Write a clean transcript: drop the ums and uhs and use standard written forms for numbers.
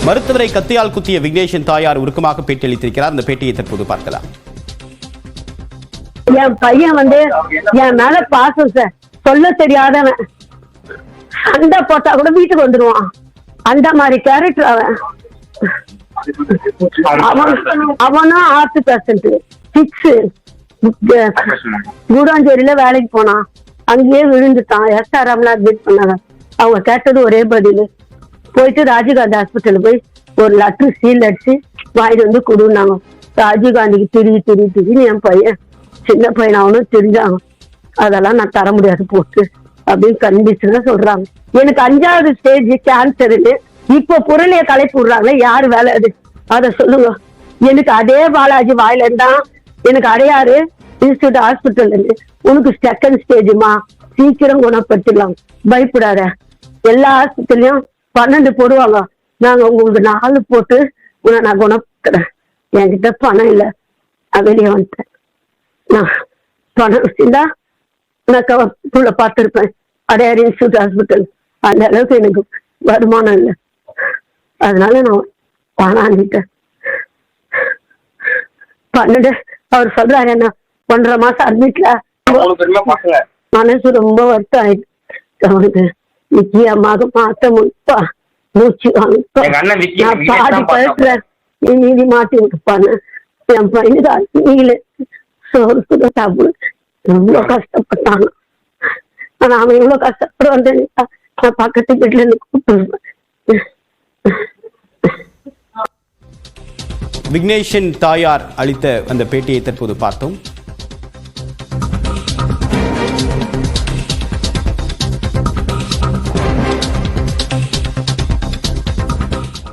மருத்துவரை கத்தியால் குத்திய விக்னேஷின் தாயார் உருக்கமாக பேட்டியளித்திருக்கிறார். அந்த பேட்டியை தற்போது பார்க்கலாம். என் பையன் என் மேல பாசம் சார், சொல்ல தெரியாதவன். சண்டை போட்டா கூட வீட்டுக்கு வந்துருவான். அந்த மாதிரி கேரக்டர் அவனும் ஆர்ட் பேஷண்ட். கூடாஞ்சேரியில வேலைக்கு போனான், அங்கேயே விழுந்துட்டான். SRMல அட்மிட் பண்ணாங்க. அவங்க கேட்டது ஒரே பதில், போயிட்டு ராஜீவ்காந்தி ஹாஸ்பிட்டல் போய் ஒரு லெட்டர் சீல் அடிச்சு வாங்கிட்டு வந்து கொடுனாங்க. ராஜீவ்காந்திக்கு திடீர்னு என் பையன் சின்ன பையன் அவனும் தெரிஞ்சாங்க. அதெல்லாம் நான் தர முடியாது போட்டு அப்படின்னு கண்டிஷனா சொல்றாங்க. எனக்கு 5வது ஸ்டேஜ் கேன்சர்னு இப்போ புரளிய கலைப்பு விடுறாங்களே, யாரு வேலை அது? அத சொல்லுங்க. எனக்கு அதே பாலாஜி வாயில இருந்தா எனக்கு அடையாறு இன்ஸ்டியூட் ஹாஸ்பிட்டல் இருந்து உனக்கு 2nd ஸ்டேஜுமா, சீக்கிரம் குணப்படுத்திடலாம், பயப்படாத. எல்லா ஹாஸ்பிட்டல்லையும் 12 போடுவாங்க, நாங்க உங்களுக்கு 4 போட்டு உன்னை நான் குணப்படுத்துறேன். என்கிட்ட பணம் இல்லை, நான் வெளியே வந்துட்டேன். நான் பணம் வச்சிருந்தா நான் பார்த்துருப்பேன். அடையாறு இன்ஸ்டியூட் ஹாஸ்பிட்டல் அந்த அளவுக்கு எனக்கு வருமானம் இல்லை. அதனால நான் பணாண்டிட்டேன். 12 அவர் சொல்றாரு, என்ன 1.5 மாசம் அட்மிட்ல. மனசு ரொம்ப வருத்தம் ஆயிடுச்சு அவனுக்கு. நிச்சயமாக மாத்த முடிப்பா, மூச்சு வாங்க, நான் பாதி பழத்துல நீதி மாட்டி விட்டுப்பான்னு. என் பையனுக்கு நீங்களே சோறு கூட சாப்பிடு, ரொம்ப கஷ்டப்பட்டாங்க. ஆனா அவன் இவ்வளவு கஷ்டப்பட வந்து நான் பக்கத்து வீட்டுல இருந்து கூப்பிட்டு விக்னேஷின் தாயார் அளித்த அந்த பேட்டியை தற்போது பார்த்தோம்.